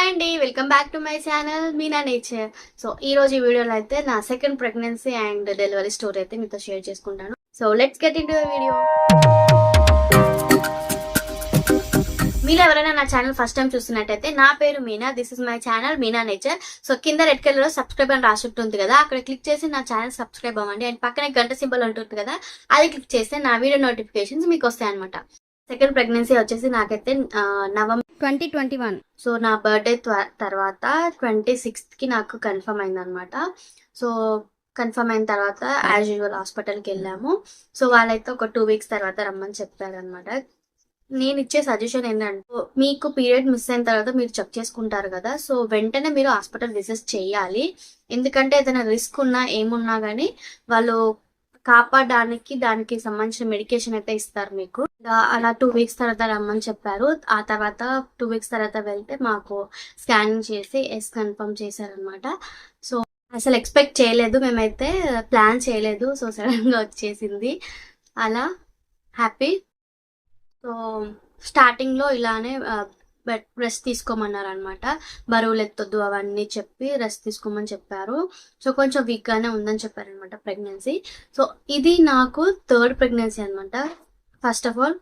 Hi అండి, welcome back to my channel Meena nature. So ఈ రోజు ఈ వీడియోలో అయితే నా second pregnancy and delivery story అయితే మీతో షేర్ చేసుకుంటాను. So let's get into the video. మీరు ఎవరైనా నా ఛానల్ ఫస్ట్ టైం చూస్తున్నట్టయితే నా పేరు Meena, this is my channel Meena nature. So కింద రెడ్ కలర్ లో సబ్స్క్రైబ్ అని రాసి ఉంటుంది కదా, అక్కడ క్లిక్ చేసి నా ఛానల్ సబ్స్క్రైబ్ అవ్వండి. అండ్ పక్కనే గంట సింబల్ ఉంటుంది కదా, అది క్లిక్ చేస్తే నా వీడియో నోటిఫికేషన్స్ మీకు వస్తాయి అనమాట. సెకండ్ ప్రెగ్నెన్సీ వచ్చేసి నాకైతే నవంబర్ 2021. సో నా బర్త్డే తర్వాత 26th కి నాకు కన్ఫర్మ్ అయిందనమాట. సో కన్ఫర్మ్ అయిన తర్వాత యాజ్ యూజువల్ హాస్పిటల్కి వెళ్ళాము. సో వాళ్ళైతే ఒక 2 weeks తర్వాత రమ్మని చెప్పారనమాట. నేను ఇచ్చే సజెషన్ ఏంటంటే, మీకు పీరియడ్ మిస్ అయిన తర్వాత మీరు చెక్ చేసుకుంటారు కదా, సో వెంటనే మీరు హాస్పిటల్ విజిట్ చేయాలి. ఎందుకంటే ఏదైనా రిస్క్ ఉన్నా ఏమున్నా కానీ వాళ్ళు కాపాడడానికి దానికి సంబంధించిన మెడికేషన్ అయితే ఇస్తారు మీకు. అలా 2 weeks తర్వాత రమ్మని చెప్పారు. ఆ తర్వాత 2 weeks తర్వాత వెళ్తే మాకు స్కానింగ్ చేసి ఎస్ కన్ఫర్మ్ చేశారనమాట. సో అసలు ఎక్స్పెక్ట్ చేయలేదు, మేమైతే ప్లాన్ చేయలేదు. సో సడన్ గా వచ్చేసింది. అలా హ్యాపీ. సో స్టార్టింగ్ లో ఇలానే రెస్ట్ తీసుకోమన్నారు అనమాట. బరువులు ఎత్తొద్దు అవన్నీ చెప్పి రెస్ట్ తీసుకోమని చెప్పారు. సో కొంచెం వీక్ గానే ఉందని చెప్పారనమాట ప్రెగ్నెన్సీ. సో ఇది నాకు థర్డ్ ప్రెగ్నెన్సీ అనమాట. ఫస్ట్ ఆఫ్ ఆల్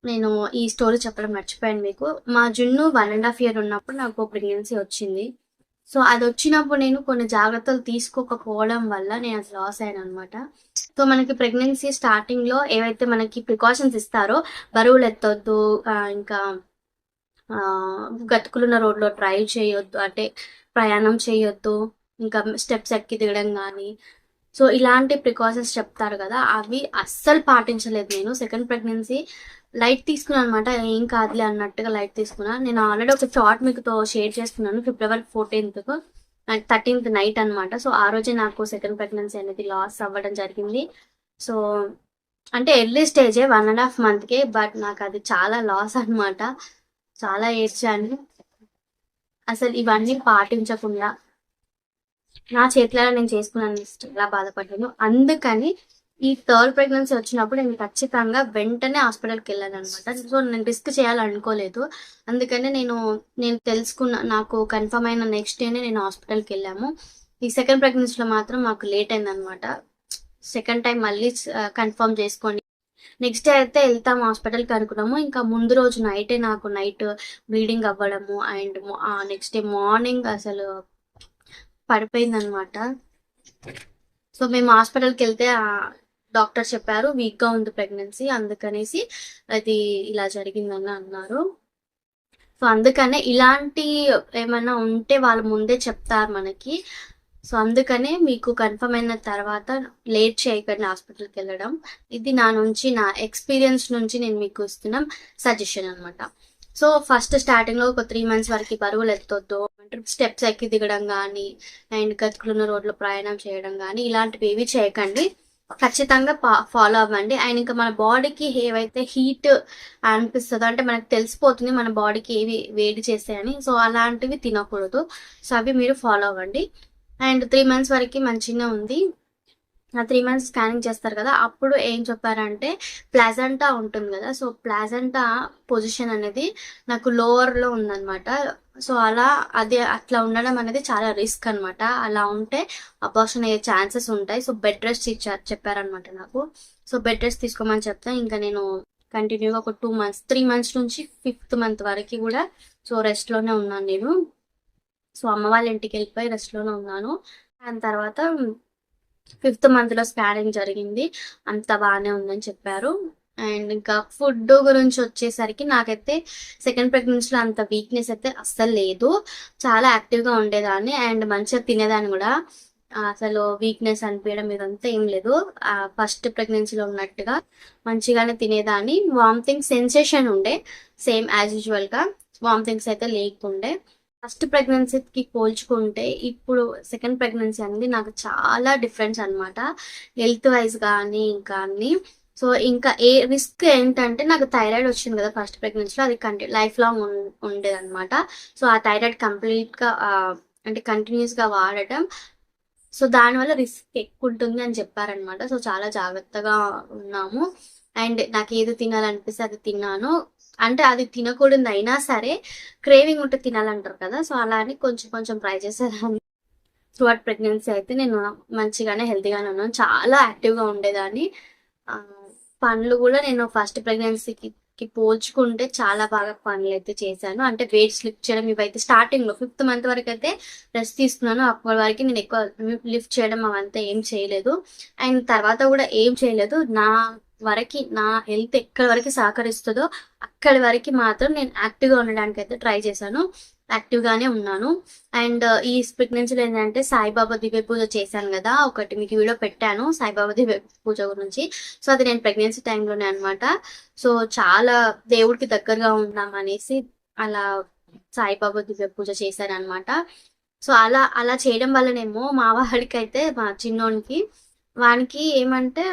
నేను ఈ స్టోరీ చెప్పడం మర్చిపోయాను మీకు. మా జున్ను 1.5 years ఉన్నప్పుడు నాకు ప్రెగ్నెన్సీ వచ్చింది. సో అది వచ్చినప్పుడు నేను కొన్ని జాగ్రత్తలు తీసుకోకపోవడం వల్ల నేను అది లాస్ అయ్యాను అనమాట. సో మనకి ప్రెగ్నెన్సీ స్టార్టింగ్ లో ఏవైతే మనకి ప్రికాషన్స్ ఇస్తారో, బరువులు ఎత్తొద్దు, ఇంకా గతుకులున్న రోడ్లో డ్రైవ్ చేయొద్దు, అంటే ప్రయాణం చేయొద్దు, ఇంకా స్టెప్స్ ఎక్కి దిగడం కానీ, సో ఇలాంటి ప్రికాషన్స్ చెప్తారు కదా, అవి అస్సలు పాటించలేదు నేను. సెకండ్ ప్రెగ్నెన్సీ లైట్ తీసుకున్నాను అనమాట. ఏం కాదులే అన్నట్టుగా లైట్ తీసుకున్నాను. నేను ఆల్రెడీ ఒక షార్ట్ మీకుతో షేర్ చేస్తున్నాను February 14th, 13th నైట్ అనమాట. సో ఆ రోజే నాకు సెకండ్ ప్రెగ్నెన్సీ అనేది లాస్ అవ్వడం జరిగింది. సో అంటే ఎర్లీ స్టేజే 1.5 monthకే, బట్ నాకు అది చాలా లాస్ అనమాట. చాలా ఏడ్చాను. అసలు ఇవన్నీ పాటించకుండా నా చేతిలో నేను చేసుకున్నాను, చాలా బాధపడ్డాను. అందుకని ఈ థర్డ్ ప్రెగ్నెన్సీ వచ్చినప్పుడు నేను ఖచ్చితంగా వెంటనే హాస్పిటల్కి వెళ్ళాను అనమాట. సో నేను రిస్క్ చేయాలనుకోలేదు. అందుకని నేను తెలుసుకున్న, నాకు కన్ఫర్మ్ అయిన నెక్స్ట్ డేనే నేను హాస్పిటల్కి వెళ్ళాము. ఈ సెకండ్ ప్రెగ్నెన్సీలో మాత్రం మాకు లేట్ అయిందనమాట. సెకండ్ టైం మళ్ళీ కన్ఫర్మ్ చేసుకొని నెక్స్ట్ డే అయితే వెళ్తాము హాస్పిటల్కి అనుకున్నాము. ఇంకా ముందు రోజు నైటే నాకు నైట్ బ్లీడింగ్ అవ్వడము అండ్ నెక్స్ట్ డే మార్నింగ్ అసలు పడిపోయింది అనమాట. సో మేము హాస్పిటల్కి వెళ్తే డాక్టర్ చెప్పారు వీక్గా ఉంది ప్రెగ్నెన్సీ, అందుకనేసి అది ఇలా జరిగిందని అన్నారు. సో అందుకనే ఇలాంటి ఏమైనా ఉంటే వాళ్ళు ముందే చెప్తారు మనకి. సో అందుకనే మీకు కన్ఫర్మ్ అయిన తర్వాత లేట్ చేయకండి హాస్పిటల్కి వెళ్ళడం. ఇది నా ఎక్స్పీరియన్స్ నుంచి నేను మీకు ఇస్తున్న సజెషన్ అనమాట. సో ఫస్ట్ స్టార్టింగ్ లో ఒక 3 months వరకు బరువులు ఎత్తొద్దు, స్టెప్స్ ఎక్కి దిగడం కానీ అండ్ గతుకులున్న రోడ్లో ప్రయాణం చేయడం కానీ ఇలాంటివి ఏవి చేయకండి. ఖచ్చితంగా ఫాలో అవ్వండి. అండ్ ఇంకా మన బాడీకి ఏవైతే హీట్ అనిపిస్తుందో, అంటే మనకు తెలిసిపోతుంది మన బాడీకి ఏవి వేడి చేస్తాయని, సో అలాంటివి తినకూడదు. సో అవి మీరు ఫాలో అవ్వండి. అండ్ 3 months వరకు మంచిగా ఉంది. ఆ 3 months స్కానింగ్ చేస్తారు కదా, అప్పుడు ఏం చెప్పారంటే ప్లాజెంటా ఉంటుంది కదా, సో ప్లాజెంటా పొజిషన్ అనేది నాకు లోవర్లో ఉందన్నమాట. సో అది అట్లా ఉండడం అనేది చాలా రిస్క్ అనమాట. అలా ఉంటే అబార్షన్ అయ్యే ఛాన్సెస్ ఉంటాయి. సో బెడ్ రెస్ట్ చెప్పారనమాట నాకు. సో బెడ్ రెస్ట్ తీసుకోమని చెప్తే ఇంకా నేను కంటిన్యూగా ఒక 2 months, 3 months నుంచి 5th month వరకు కూడా సో రెస్ట్లోనే ఉన్నాను నేను. సో అమ్మ వాళ్ళ ఇంటికి వెళ్ళిపోయి రెస్ట్లోనే ఉన్నాను. దాని తర్వాత 5th month లో స్కానింగ్ జరిగింది, అంత బాగానే ఉందని చెప్పారు. అండ్ ఇంకా ఫుడ్ గురించి వచ్చేసరికి నాకైతే సెకండ్ ప్రెగ్నెన్సీలో అంత వీక్నెస్ అయితే అస్సలు లేదు. చాలా యాక్టివ్గా ఉండేదాన్ని అండ్ మంచిగా తినేదాన్ని కూడా. అసలు వీక్నెస్ అనిపించడం ఇదంతా ఏం లేదు. ఫస్ట్ ప్రెగ్నెన్సీలో ఉన్నట్టుగా మంచిగానే తినేదాన్ని. వామిటింగ్ సెన్సేషన్ ఉండే, సేమ్ యాజ్ యూజువల్గా. వామిటింగ్స్ అయితే లేకుండే. ఫస్ట్ ప్రెగ్నెన్సీకి పోల్చుకుంటే ఇప్పుడు సెకండ్ ప్రెగ్నెన్సీ అనేది నాకు చాలా డిఫరెన్స్ అనమాట, హెల్త్ వైజ్ కానీ ఇంకా అన్ని. సో ఇంకా ఏ రిస్క్ ఏంటంటే నాకు థైరాయిడ్ వచ్చింది కదా ఫస్ట్ ప్రెగ్నెన్సీలో, అది లైఫ్ లాంగ్ ఉండేది అనమాట. సో ఆ థైరాయిడ్ కంప్లీట్గా అంటే కంటిన్యూస్గా వాడటం, సో దానివల్ల రిస్క్ ఎక్కువ ఉంటుంది అని చెప్పారనమాట. సో చాలా జాగ్రత్తగా ఉన్నాము. అండ్ నాకు ఏది తినాలనిపిస్తే అది తిన్నాను. అంటే అది తినకూడదు అయినా సరే క్రేవింగ్ ఉంటే తినాలంటారు కదా, సో అలా అని కొంచెం కొంచెం ట్రై చేసేదాన్ని. త్రూఅవుట్ ప్రెగ్నెన్సీ అయితే నేను మంచిగానే హెల్తీగానే ఉన్నాను, చాలా యాక్టివ్గా ఉండేదాన్ని. ఆ, పనులు కూడా నేను ఫస్ట్ ప్రెగ్నెన్సీకి పోల్చుకుంటే చాలా బాగా పనులు అయితే చేశాను. అంటే వెయిట్ లిఫ్ట్ చేయడం ఇవైతే స్టార్టింగ్ లో 5th మంత్ వరకు అయితే రెస్ట్ తీసుకున్నాను. అప్పటి వరకు నేను ఎక్కువ లిఫ్ట్ చేయడం అవంతా ఏం చేయలేదు, అండ్ తర్వాత కూడా ఏం చేయలేదు. నా వరకు నా హెల్త్ ఎక్కడి వరకు సహకరిస్తుందో అక్కడి వరకు మాత్రం నేను యాక్టివ్గా ఉండడానికి అయితే ట్రై చేశాను, యాక్టివ్గానే ఉన్నాను. అండ్ ఈ ప్రెగ్నెన్సీలో ఏంటంటే సాయిబాబా దివ్య పూజ చేశాను కదా, ఒకటి మీకు వీడియో పెట్టాను సాయిబాబా దివ్య పూజ గురించి. సో అది నేను ప్రెగ్నెన్సీ టైంలోనే అనమాట. సో చాలా దేవుడికి దగ్గరగా ఉన్నాం అనేసి అలా సాయిబాబా దివ్య పూజ చేశాను అనమాట. సో అలా అలా చేయడం వల్లనేమో మా వాడికి అయితే, మా చిన్నోనికి, వానికి ఏమంటే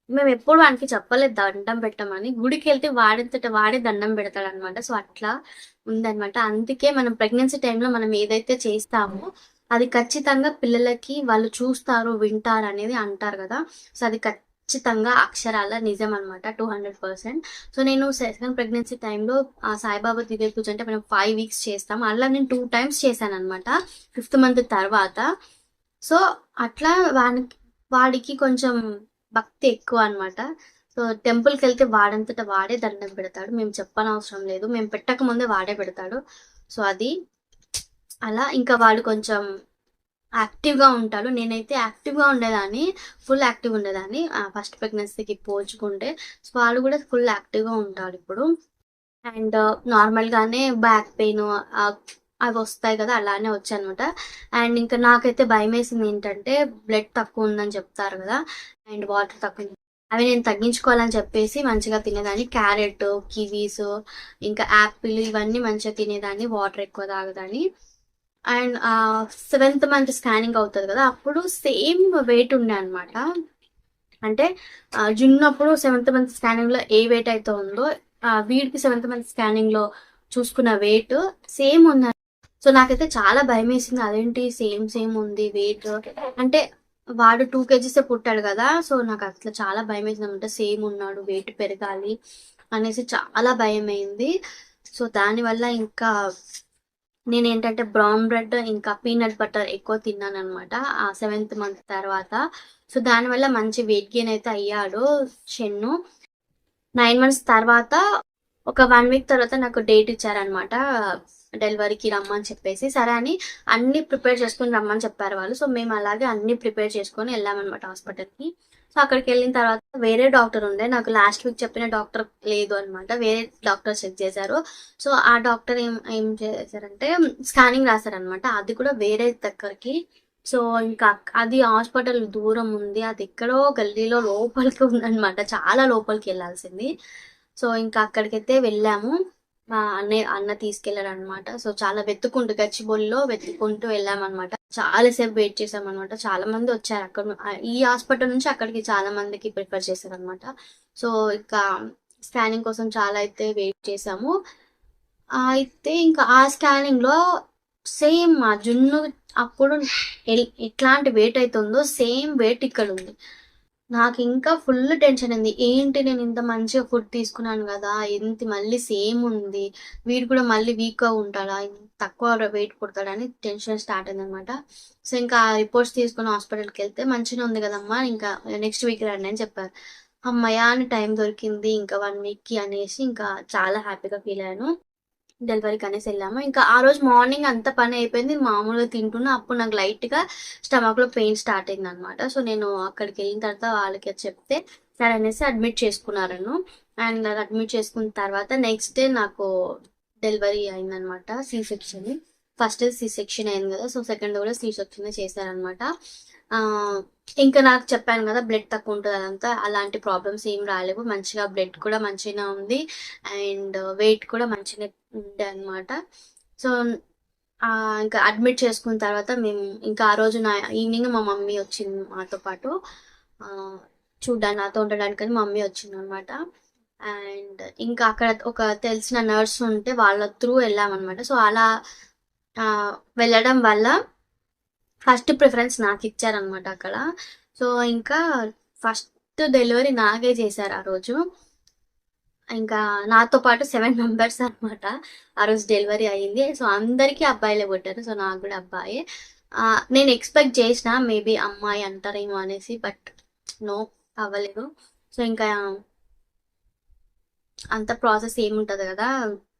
మేము ఎప్పుడు వానికి చెప్పలేదు దండం పెట్టమని. గుడికి వెళ్తే వాడంతట వాడే దండం పెడతాడు అనమాట. సో అట్లా ఉందన్నమాట. అందుకే మనం ప్రెగ్నెన్సీ టైంలో మనం ఏదైతే చేస్తామో అది ఖచ్చితంగా పిల్లలకి వాళ్ళు చూస్తారు, వింటారు అనేది అంటారు కదా. సో అది ఖచ్చితంగా అక్షరాల నిజం అనమాట, 200%. సో నేను సెకండ్ ప్రెగ్నెన్సీ టైంలో సాయిబాబా దివ్య పూజ అంటే మనం 5 వీక్స్ చేస్తాం, అలా నేను 2 times చేశాను అనమాట 5th మంత్ తర్వాత. సో అట్లా వాడికి కొంచెం భక్తి ఎక్కువ అనమాట. సో టెంపుల్కి వెళ్తే వాడంతట వాడే దండం పెడతాడు, మేము చెప్పనవసరం లేదు, మేము పెట్టక ముందే వాడే పెడతాడు. సో అది అలా ఇంకా వాడు కొంచెం యాక్టివ్గా ఉంటాడు. నేనైతే యాక్టివ్గా ఉండేదాన్ని, ఫుల్ యాక్టివ్ ఉండేదాన్ని ఫస్ట్ ప్రెగ్నెన్సీకి పోల్చుకుంటే. సో వాడు కూడా ఫుల్ యాక్టివ్గా ఉంటాడు ఇప్పుడు. అండ్ నార్మల్గానే బ్యాక్ పెయిన్ అవి వస్తాయి కదా, అలానే వచ్చాయనమాట. అండ్ ఇంకా నాకైతే భయం వేసింది ఏంటంటే బ్లడ్ తక్కువ ఉందని చెప్తారు కదా, అండ్ వాటర్ తక్కువ, అవి నేను తగ్గించుకోవాలని చెప్పేసి మంచిగా తినేదాన్ని. క్యారెట్, కివీస్, ఇంకా యాపిల్ ఇవన్నీ మంచిగా తినేదాన్ని, వాటర్ ఎక్కువ తాగదాన్ని. అండ్ 7th మంత్ స్కానింగ్ అవుతుంది కదా, అప్పుడు సేమ్ వెయిట్ ఉండే అనమాట. అంటే జున్నప్పుడు 7th మంత్ స్కానింగ్లో ఏ వెయిట్ అయితే ఉందో వీడికి 7th మంత్ స్కానింగ్లో చూసుకున్న వెయిట్ సేమ్ ఉంది. సో నాకైతే చాలా భయం వేసింది, అదేంటి సేమ్ సేమ్ ఉంది వెయిట్ అంటే. వాడు 2 kgs పుట్టాడు కదా, సో నాకు అట్లా చాలా భయం వేసింది అనమాట. సేమ్ ఉన్నాడు, వెయిట్ పెరగాలి అనేసి చాలా భయం అయింది. సో దానివల్ల ఇంకా నేను ఏంటంటే బ్రౌన్ బ్రెడ్ ఇంకా పీనట్ బటర్ ఎక్కువ తిన్నాను అనమాట ఆ 7th మంత్ తర్వాత. సో దానివల్ల మంచి వెయిట్ గెయిన్ అయితే అయ్యాడు షెన్ను. 9 months తర్వాత ఒక 1 week తర్వాత నాకు డేట్ ఇచ్చారనమాట డెలివరీకి రమ్మని చెప్పేసి. సరే అని అన్ని ప్రిపేర్ చేసుకుని రమ్మని చెప్పారు వాళ్ళు. సో మేము అలాగే అన్ని ప్రిపేర్ చేసుకొని వెళ్ళామన్నమాట హాస్పిటల్కి. సో అక్కడికి వెళ్ళిన తర్వాత వేరే డాక్టర్ ఉండే, నాకు లాస్ట్ వీక్ చెప్పిన డాక్టర్ లేదు అనమాట, వేరే డాక్టర్ చెక్ చేశారు. సో ఆ డాక్టర్ ఏం చేశారంటే స్కానింగ్ రాశారనమాట, అది కూడా వేరే దగ్గరికి. సో ఇంకా అది హాస్పిటల్ దూరం ఉంది, అది ఎక్కడో గల్లీలో లోపలికి ఉందన్నమాట, చాలా లోపలికి వెళ్ళాల్సింది. సో ఇంకా అక్కడికైతే వెళ్ళాము, మా అన్న తీసుకెళ్ళాడు అనమాట. సో చాలా వెతుక్కుంటూ గచ్చిబౌలిలో వెతుక్కుంటూ వెళ్ళామన్నమాట. చాలాసేపు వెయిట్ చేసామన్నమాట. చాలా మంది వచ్చారు అక్కడ, ఈ హాస్పిటల్ నుంచి అక్కడికి చాలా మందికి ప్రిఫర్ చేశారు అనమాట. సో ఇంకా స్కానింగ్ కోసం చాలా అయితే వెయిట్ చేసాము. అయితే ఇంకా ఆ స్కానింగ్ లో సేమ్ మా జున్ను అప్పుడు ఎట్లాంటి వెయిట్ అవుతుందో సేమ్ వెయిట్ ఇక్కడ ఉంది. నాకు ఇంకా ఫుల్ టెన్షన్ అయింది, ఏంటి నేను ఇంత మంచిగా ఫుడ్ తీసుకున్నాను కదా, ఎంత మళ్ళీ సేమ్ ఉంది, వీడు కూడా మళ్ళీ వీక్గా ఉంటాడా, తక్కువ వెయిట్ పుడతాడని టెన్షన్ స్టార్ట్ అయింది అనమాట. సో ఇంకా రిపోర్ట్స్ తీసుకుని హాస్పిటల్కి వెళ్తే మంచిగా ఉంది కదమ్మా, ఇంకా నెక్స్ట్ వీక్ రండి అని చెప్పారు. అమ్మయ్య అని టైం దొరికింది ఇంకా 1 weekకి అనేసి ఇంకా చాలా హ్యాపీగా ఫీల్ అయ్యాను. డెలివరీకి అనేసి వెళ్ళాము. ఇంకా ఆ రోజు మార్నింగ్ అంత పని అయిపోయింది, మామూలుగా తింటున్నా, అప్పుడు నాకు లైట్గా స్టమక్లో పెయిన్ స్టార్ట్ అయింది అనమాట. సో నేను అక్కడికి వెళ్ళిన తర్వాత వాళ్ళకి చెప్తే సరే అనేసి అడ్మిట్ చేసుకున్నారను. అండ్ అడ్మిట్ చేసుకున్న తర్వాత నెక్స్ట్ డే నాకు డెలివరీ అయిందనమాట, C section. First C section అయింది కదా, సో సెకండ్ కూడా సి సెక్షన్ చేశారనమాట. ఇంకా నాకు చెప్పాను కదా బ్లడ్ తక్కువ ఉంటుంది అదంతా, అలాంటి ప్రాబ్లమ్స్ ఏం రాలేవు, మంచిగా బ్లడ్ కూడా మంచిగా ఉంది అండ్ వెయిట్ కూడా మంచిగా ఉండే అనమాట. సో ఇంకా అడ్మిట్ చేసుకున్న తర్వాత మేము ఇంకా ఆ రోజు ఈవినింగ్ మా మమ్మీ వచ్చింది మాతో పాటు చూడ్డానికి, నాతో ఉండడానికి మా మమ్మీ వచ్చింది అనమాట. అండ్ ఇంకా అక్కడ ఒక తెలిసిన నర్స్ ఉంటే వాళ్ళ త్రూ వెళ్ళామన్నమాట. సో అలా వెళ్ళడం వల్ల ఫస్ట్ ప్రిఫరెన్స్ నాకు ఇచ్చారనమాట అక్కడ. సో ఇంకా ఫస్ట్ డెలివరీ నాకే చేశారు ఆ రోజు. ఇంకా నాతో పాటు 7 మెంబర్స్ అనమాట. ఆ రోజు డెలివరీ అయింది. సో అందరికీ అబ్బాయిలే పుట్టారు. సో నాకు కూడా అబ్బాయే. నేను ఎక్స్పెక్ట్ చేసిన మేబీ అమ్మాయి అంటారేమో అనేసి, బట్ నో, అవ్వలేదు. సో ఇంకా అంత ప్రాసెస్ ఏముంటుంది కదా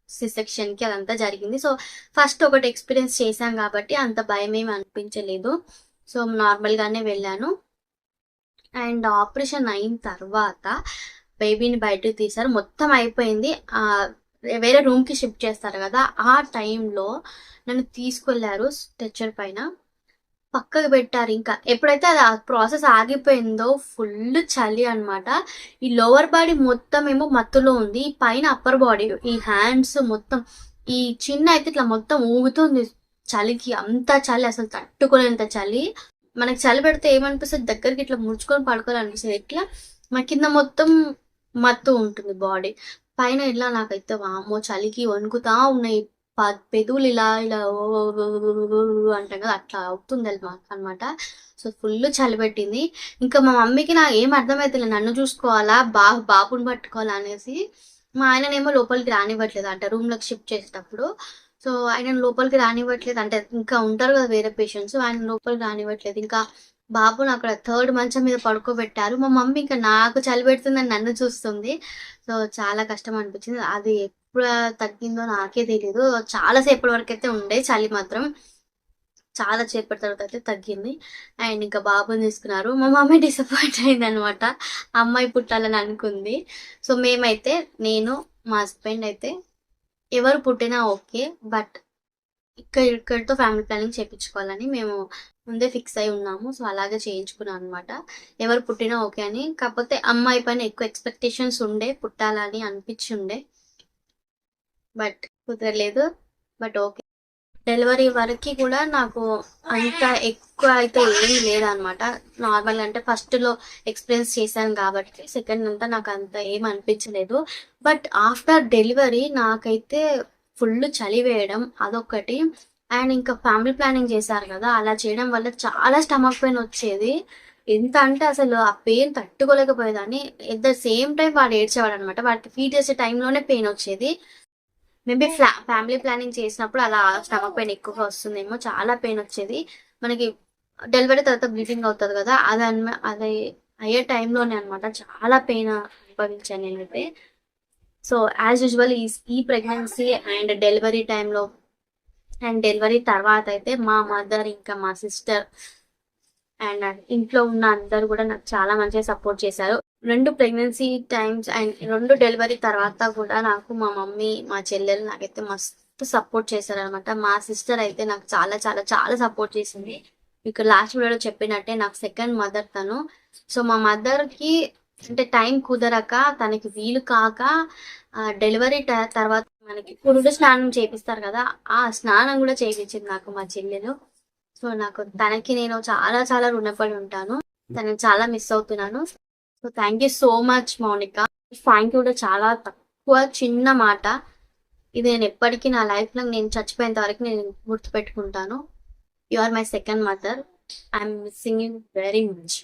సిసెక్షన్కి, అదంతా జరిగింది. సో ఫస్ట్ ఒకటి ఎక్స్పీరియన్స్ చేశాం కాబట్టి అంత భయం ఏమి అనిపించలేదు. సో నార్మల్గానే వెళ్ళాను. అండ్ ఆపరేషన్ అయిన తర్వాత బేబీని బయటకు తీశారు, మొత్తం అయిపోయింది. వేరే రూమ్కి షిఫ్ట్ చేస్తారు కదా, ఆ టైంలో నన్ను తీసుకెళ్లారు స్ట్రెచర్ పైన, పక్కకు పెట్టారు. ఇంకా ఎప్పుడైతే అది ఆ ప్రాసెస్ ఆగిపోయిందో ఫుల్ చలి అనమాట. ఈ లోవర్ బాడీ మొత్తం ఏమో మత్తులో ఉంది, పైన అప్పర్ బాడీ, ఈ హ్యాండ్స్ మొత్తం, ఈ చిన్న అయితే ఇట్లా మొత్తం ఊగుతుంది చలికి. అంత చలి, అసలు తట్టుకోలేంత చలి. మనకి చలి పెడితే ఏమనిపిస్తుంది, దగ్గరికి ఇట్లా ముడుచుకొని పడుకోవాలనిపిస్తుంది. ఇట్లా మా కింద మొత్తం మత్తు ఉంటుంది బాడీ, పైన ఇలా నాకైతే వామ్మో చలికి వణుకుతా ఉన్నాయి. పెదవులు ఇలా ఇలా అంటాం కదా, అట్లా అవుతుంది అనమాట. సో ఫుల్ చలి పెట్టింది. ఇంకా మా మమ్మీకి నాకు ఏం అర్థమవుతుంది, నన్ను చూసుకోవాలా బాబుని పట్టుకోవాలా అనేసి. మా ఆయననేమో లోపలికి రానివ్వట్లేదు అంట రూమ్లోకి షిఫ్ట్ చేసేటప్పుడు. సో ఆయన లోపలికి రానివ్వట్లేదు అంటే, ఇంకా ఉంటారు కదా వేరే పేషెంట్స్, ఆయన లోపలికి రానివ్వట్లేదు. ఇంకా బాబుని అక్కడ 3rd మంచం మీద పడుకోబెట్టారు. మా మమ్మీ ఇంకా నాకు చలి పెడుతుందని నన్ను చూస్తుంది. సో చాలా కష్టం అనిపించింది. అది ఎప్పుడు తగ్గిందో నాకే తెలియదు. చాలా సేపటి వరకు అయితే ఉండే చలి మాత్రం, చాలా సేపటి తర్వాత అయితే తగ్గింది. అండ్ ఇంకా బాబుని తీసుకున్నారు. మా మమ్మీ డిసప్పాయింట్ అయింది అనమాట, అమ్మాయి పుట్టాలని అనుకుంది. సో మేమైతే, నేను మా హస్బెండ్ అయితే ఎవరు పుట్టినా ఓకే, బట్ ఇక్కడితో ఫ్యామిలీ ప్లానింగ్ చేయించుకోవాలని మేము ముందే ఫిక్స్ అయి ఉన్నాము. సో అలాగే చేయించుకున్నాం అనమాట. ఎవరు పుట్టినా ఓకే అని. కాకపోతే అమ్మాయి పైన ఎక్కువ ఎక్స్పెక్టేషన్స్ ఉండే, పుట్టాలని అనిపించి ఉండే, బట్ కుదరలేదు. But okay. డెలివరీ వరకు కూడా నాకు అంత ఎక్కువ అయితే ఏం లేదనమాట. నార్మల్ అంటే ఫస్ట్లో ఎక్స్పీరియన్స్ చేశాను కాబట్టి సెకండ్ అంతా నాకు అంత ఏం అనిపించలేదు. బట్ ఆఫ్టర్ డెలివరీ నాకైతే ఫుల్ చలి వేయడం అదొకటి. అండ్ ఇంకా ఫ్యామిలీ ప్లానింగ్ చేశారు కదా, అలా చేయడం వల్ల చాలా స్టమక్ పెయిన్ వచ్చేది. ఎంత అంటే అసలు ఆ పెయిన్ తట్టుకోలేకపోయేదాన్ని. ఎట్ ద సేమ్ టైం వాడు ఏడ్చేవాడు అనమాట. వాడికి ఫీడ్ చేసే టైంలోనే పెయిన్ వచ్చేది. మేబీ ఫ్యామిలీ ప్లానింగ్ చేసినప్పుడు అలా స్టమక్ పెయిన్ ఎక్కువగా వస్తుందేమో, చాలా పెయిన్ వచ్చేది. మనకి డెలివరీ తర్వాత బ్లీడింగ్ అవుతుంది కదా, అది అయ్యే టైంలోనే అనమాట చాలా పెయిన్ అనుభవించాను నేనైతే. సో యాజ్ యూజువల్ ఈ ప్రెగ్నెన్సీ అండ్ డెలివరీ టైంలో అండ్ డెలివరీ తర్వాత అయితే మా మదర్ ఇంకా మా సిస్టర్ అండ్ ఇంట్లో ఉన్న అందరు కూడా నాకు చాలా మంచిగా సపోర్ట్ చేశారు. 2 ప్రెగ్నెన్సీ టైమ్స్ అండ్ 2 డెలివరీ తర్వాత కూడా నాకు మా మమ్మీ, మా చెల్లెలు నాకైతే మస్తు సపోర్ట్ చేశారు అనమాట. మా సిస్టర్ అయితే నాకు చాలా చాలా చాలా సపోర్ట్ చేసింది. ఇక్కడ లాస్ట్ వీడియోలో చెప్పినట్టే నాకు సెకండ్ మదర్ తను. సో మా మదర్కి అంటే టైం కుదరక, తనకి వీలు కాక డెలివరీ తర్వాత మనకి పురుడు స్నానం చేపిస్తారు కదా, ఆ స్నానం కూడా చేయించింది నాకు మా చెల్లెలు. సో నాకు తనకి నేను చాలా చాలా రుణపడి ఉంటాను. తనని చాలా మిస్ అవుతున్నాను. So thank you so much Mounika. Thank you కూడా చాలా తక్కువ, చిన్న మాట. ఇది నేను ఎప్పటికీ నా లైఫ్లో నేను చచ్చిపోయేంత వరకు నేను గుర్తుపెట్టుకుంటాను. You are my second mother. I'm missing you very much.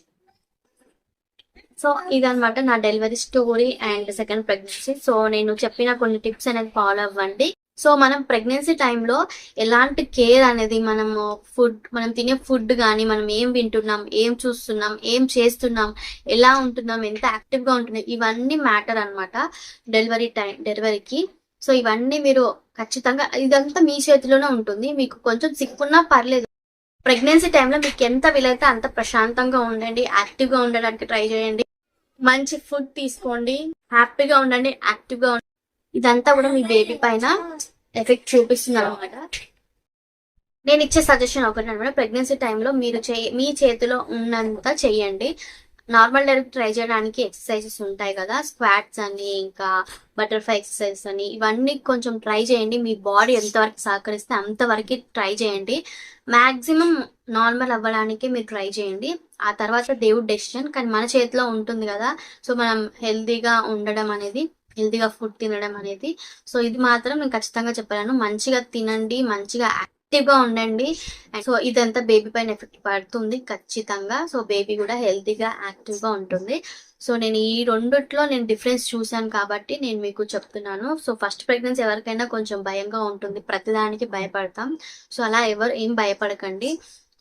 So ఇదనమాట నా delivery story and second pregnancy. So నేను చెప్పిన కొన్ని టిప్స్ అనేది ఫాలో అవ్వండి. సో మనం ప్రెగ్నెన్సీ టైంలో ఎలాంటి కేర్ అనేది, మనం తినే ఫుడ్ కానీ, మనం ఏం వింటున్నాం, ఏం చూస్తున్నాం, ఏం చేస్తున్నాం, ఎలా ఉంటున్నాం, ఎంత యాక్టివ్గా ఉంటున్నాం, ఇవన్నీ మ్యాటర్ అనమాట డెలివరీకి. సో ఇవన్నీ మీరు ఖచ్చితంగా, ఇదంతా మీ చేతిలోనే ఉంటుంది. మీకు కొంచెం సిక్కున్నా పర్లేదు. ప్రెగ్నెన్సీ టైంలో మీకు ఎంత వీలైతే అంత ప్రశాంతంగా ఉండండి, యాక్టివ్గా ఉండడానికి ట్రై చేయండి. మంచి ఫుడ్ తీసుకోండి, హ్యాపీగా ఉండండి, యాక్టివ్గా ఉండండి. ఇదంతా కూడా మీ బేబీ పైన ఎఫెక్ట్ చూపిస్తుంది అనమాట. నేను ఇచ్చే సజెషన్ ఒకటి అనమాట, ప్రెగ్నెన్సీ టైంలో మీరు మీ చేతిలో ఉన్నంత చెయ్యండి. నార్మల్ డైరెక్ట్ ట్రై చేయడానికి ఎక్సర్సైజెస్ ఉంటాయి కదా, స్క్వాట్స్ అని, ఇంకా బటర్ఫ్లై ఎక్సర్సైజెస్ అని, ఇవన్నీ కొంచెం ట్రై చేయండి. మీ బాడీ ఎంతవరకు సహకరిస్తే అంతవరకు ట్రై చేయండి. మ్యాక్సిమం నార్మల్ అవ్వడానికి మీరు ట్రై చేయండి. ఆ తర్వాత దేవుడి డెసిషన్, కానీ మన చేతిలో ఉంటుంది కదా. సో మనం హెల్తీగా ఉండడం అనేది, హెల్తీగా ఫుడ్ తినడం అనేది, సో ఇది మాత్రం నేను ఖచ్చితంగా చెప్పాను. మంచిగా తినండి, మంచిగా యాక్టివ్గా ఉండండి. సో ఇదంతా బేబీ పైన ఎఫెక్ట్ పడుతుంది ఖచ్చితంగా. సో బేబీ కూడా హెల్తీగా యాక్టివ్గా ఉంటుంది. సో నేను ఈ రెండిట్లో నేను డిఫరెన్స్ చూశాను కాబట్టి నేను మీకు చెప్తున్నాను. సో ఫస్ట్ ప్రెగ్నెన్సీ ఎవరికైనా కొంచెం భయంగా ఉంటుంది, ప్రతిదానికి భయపడతాం. సో అలా ఎవరు ఏం భయపడకండి.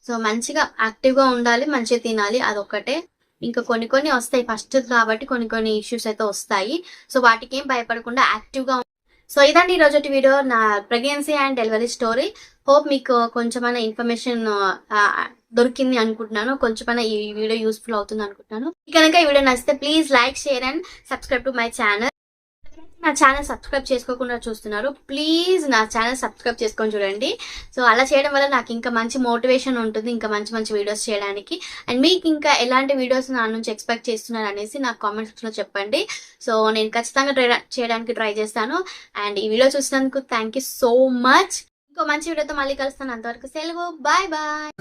సో మంచిగా యాక్టివ్గా ఉండాలి, మంచిగా తినాలి, అదొక్కటే. ఇంకా కొన్ని వస్తాయి ఫస్ట్ కాబట్టి, కొన్ని ఇష్యూస్ అయితే వస్తాయి. సో వాటికి ఏం భయపడకుండా యాక్టివ్గా. సో ఇదండి ఈరోజు వీడియో, నా pregnancy and delivery story. Hope మీకు కొంచెమైనా ఇన్ఫర్మేషన్ దొరికింది అనుకుంటున్నాను, కొంచెమైనా ఈ వీడియో యూస్ఫుల్ అవుతుంది అనుకుంటున్నాను. కనుక ఈ వీడియో నచ్చితే please like, share and subscribe to my channel. నా ఛానల్ సబ్స్క్రైబ్ చేసుకోకుండా చూస్తున్నారు, ప్లీజ్ నా ఛానల్ సబ్స్క్రైబ్ చేసుకొని చూడండి. సో అలా చేయడం వల్ల నాకు ఇంకా మంచి మోటివేషన్ ఉంటుంది, ఇంకా మంచి వీడియోస్ చేయడానికి. అండ్ మీకు ఇంకా ఎలాంటి వీడియోస్ నా నుంచి ఎక్స్పెక్ట్ చేస్తున్నారు అనేసి నాకు కామెంట్ సెక్షన్లో చెప్పండి. సో నేను ఖచ్చితంగా చేయడానికి ట్రై చేస్తాను. అండ్ ఈ వీడియో చూసినందుకు థ్యాంక్ యూ సో మచ్. ఇంకో మంచి వీడియోతో మళ్ళీ కలుస్తాను. అంతవరకు సెలవు, బాయ్ బాయ్.